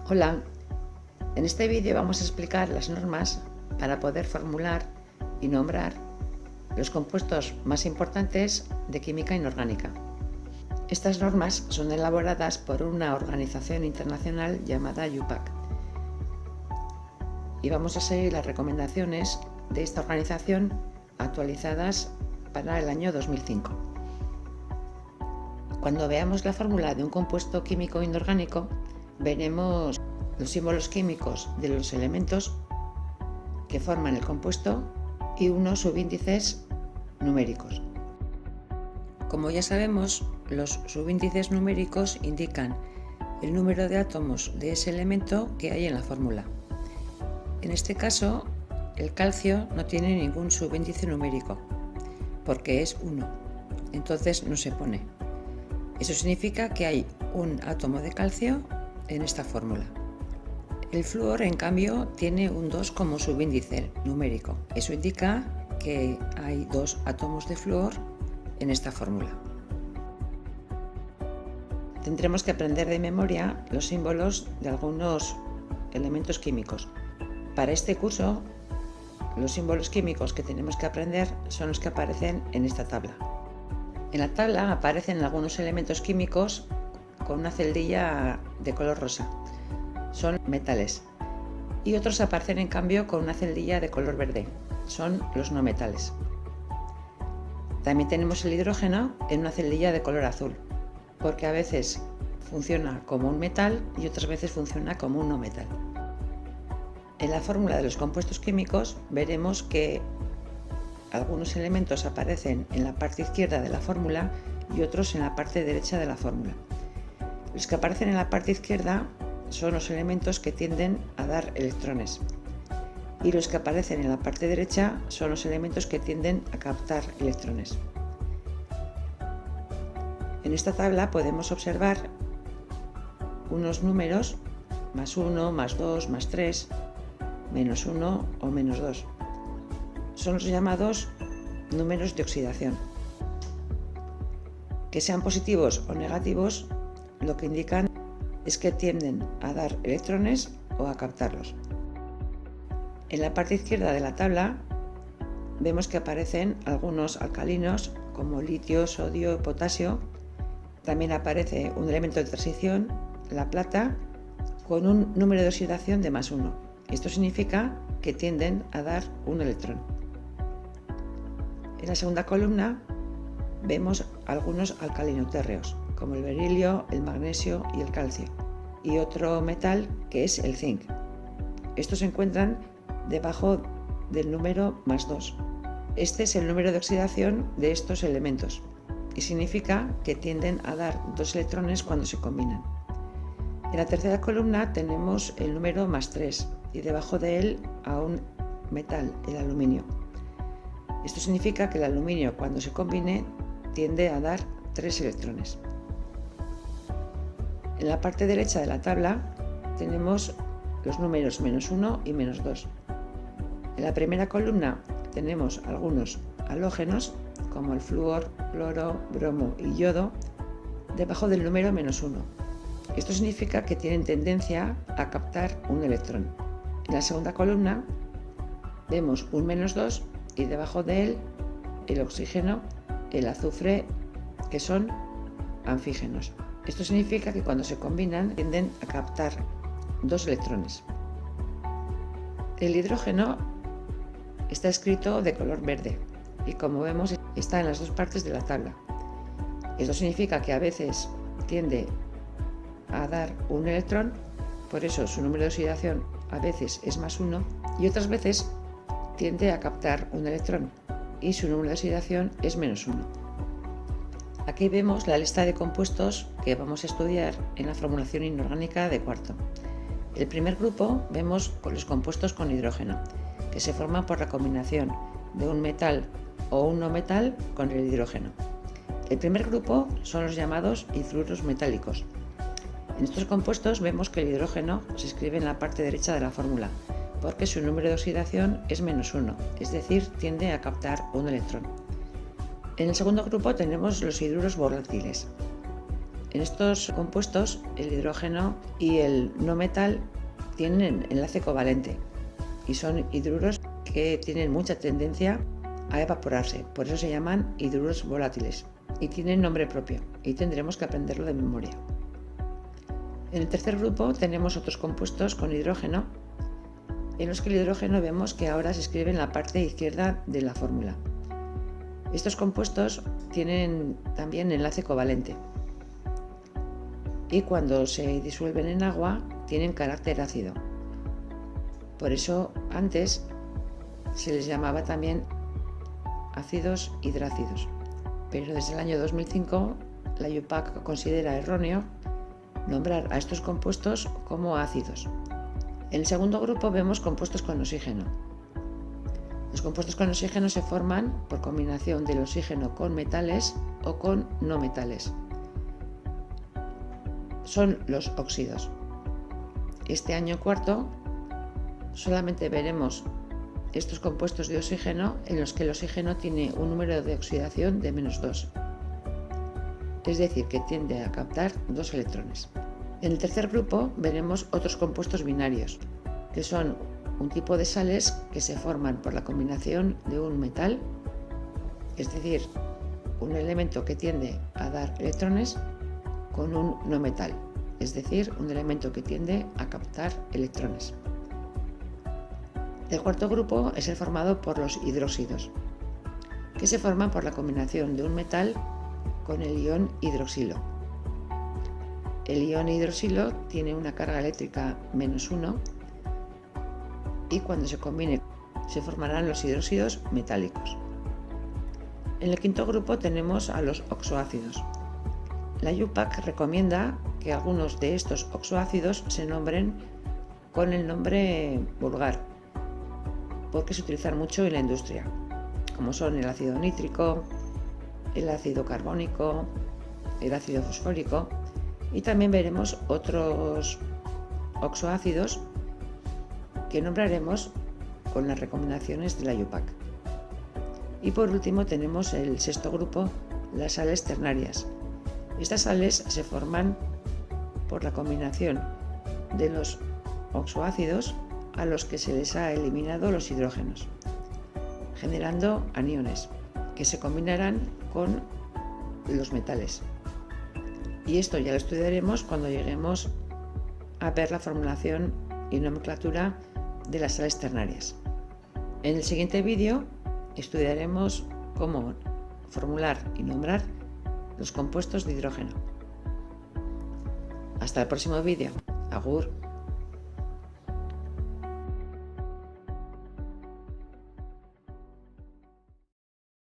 Hola, en este vídeo vamos a explicar las normas para poder formular y nombrar los compuestos más importantes de química inorgánica. Estas normas son elaboradas por una organización internacional llamada IUPAC y vamos a seguir las recomendaciones de esta organización actualizadas para el año 2005. Cuando veamos la fórmula de un compuesto químico inorgánico, veremos los símbolos químicos de los elementos que forman el compuesto y unos subíndices numéricos. Como ya sabemos, los subíndices numéricos indican el número de átomos de ese elemento que hay en la fórmula. En este caso, el calcio no tiene ningún subíndice numérico, porque es 1, entonces no se pone. Eso significa que hay un átomo de calcio en esta fórmula. El flúor, en cambio, tiene un 2 como subíndice numérico. Eso indica que hay 2 átomos de flúor en esta fórmula. Tendremos que aprender de memoria los símbolos de algunos elementos químicos. Para este curso, los símbolos químicos que tenemos que aprender son los que aparecen en esta tabla. En la tabla aparecen algunos elementos químicos con una celdilla de color rosa. Son metales. Y otros aparecen en cambio con una celdilla de color verde. Son los no metales. También tenemos el hidrógeno en una celdilla de color azul, porque a veces funciona como un metal y otras veces funciona como un no metal. En la fórmula de los compuestos químicos veremos que algunos elementos aparecen en la parte izquierda de la fórmula y otros en la parte derecha de la fórmula. Los que aparecen en la parte izquierda son los elementos que tienden a dar electrones y los que aparecen en la parte derecha son los elementos que tienden a captar electrones. En esta tabla podemos observar unos números más 1, más 2, más 3, menos 1 o menos 2. Son los llamados números de oxidación. Que sean positivos o negativos, lo que indican es que tienden a dar electrones o a captarlos. En la parte izquierda de la tabla vemos que aparecen algunos alcalinos como litio, sodio, potasio. También aparece un elemento de transición, la plata, con un número de oxidación de más 1. Esto significa que tienden a dar un electrón. En la segunda columna vemos algunos alcalinotérreos, como el berilio, el magnesio y el calcio, y otro metal que es el zinc. Estos se encuentran debajo del número más 2. Este es el número de oxidación de estos elementos y significa que tienden a dar 2 electrones cuando se combinan. En la tercera columna tenemos el número más 3 y debajo de él a un metal, el aluminio. Esto significa que el aluminio cuando se combine tiende a dar 3 electrones. En la parte derecha de la tabla tenemos los números menos 1 y menos 2. En la primera columna tenemos algunos halógenos como el flúor, cloro, bromo y yodo debajo del número menos 1. Esto significa que tienen tendencia a captar un electrón. En la segunda columna vemos un menos 2 y debajo de él el oxígeno, el azufre, que son anfígenos. Esto significa que cuando se combinan tienden a captar 2 electrones. El hidrógeno está escrito de color verde y, como vemos, está en las dos partes de la tabla. Esto significa que a veces tiende a dar un electrón, por eso su número de oxidación a veces es más 1, y otras veces tiende a captar un electrón y su número de oxidación es menos 1. Aquí vemos la lista de compuestos que vamos a estudiar en la formulación inorgánica de cuarto. El primer grupo vemos los compuestos con hidrógeno, que se forman por la combinación de un metal o un no metal con el hidrógeno. El primer grupo son los llamados hidruros metálicos. En estos compuestos vemos que el hidrógeno se escribe en la parte derecha de la fórmula, porque su número de oxidación es menos 1, es decir, tiende a captar un electrón. En el segundo grupo tenemos los hidruros volátiles. En estos compuestos, el hidrógeno y el no metal tienen enlace covalente y son hidruros que tienen mucha tendencia a evaporarse, por eso se llaman hidruros volátiles y tienen nombre propio y tendremos que aprenderlo de memoria. En el tercer grupo tenemos otros compuestos con hidrógeno, en los que el hidrógeno vemos que ahora se escribe en la parte izquierda de la fórmula. Estos compuestos tienen también enlace covalente y cuando se disuelven en agua tienen carácter ácido. Por eso antes se les llamaba también ácidos hidrácidos, pero desde el año 2005 la IUPAC considera erróneo nombrar a estos compuestos como ácidos. En el segundo grupo vemos compuestos con oxígeno. Los compuestos con oxígeno se forman por combinación del oxígeno con metales o con no metales. Son los óxidos. Este año cuarto solamente veremos estos compuestos de oxígeno en los que el oxígeno tiene un número de oxidación de -2, es decir, que tiende a captar 2 electrones. En el tercer grupo veremos otros compuestos binarios, que son un tipo de sales que se forman por la combinación de un metal, es decir, un elemento que tiende a dar electrones, con un no metal, es decir, un elemento que tiende a captar electrones. El cuarto grupo es el formado por los hidróxidos, que se forman por la combinación de un metal con el ion hidroxilo. El ion hidroxilo tiene una carga eléctrica -1 y cuando se combine se formarán los hidróxidos metálicos. En el quinto grupo tenemos a los oxoácidos. La IUPAC recomienda que algunos de estos oxoácidos se nombren con el nombre vulgar, porque se utilizan mucho en la industria, como son el ácido nítrico, el ácido carbónico, el ácido fosfórico, y también veremos otros oxoácidos que nombraremos con las recomendaciones de la IUPAC. Y por último tenemos el sexto grupo, las sales ternarias. Estas sales se forman por la combinación de los oxoácidos a los que se les ha eliminado los hidrógenos, generando aniones que se combinarán con los metales. Y esto ya lo estudiaremos cuando lleguemos a ver la formulación y nomenclatura de las sales ternarias. En el siguiente vídeo estudiaremos cómo formular y nombrar los compuestos de hidrógeno. Hasta el próximo vídeo. Agur.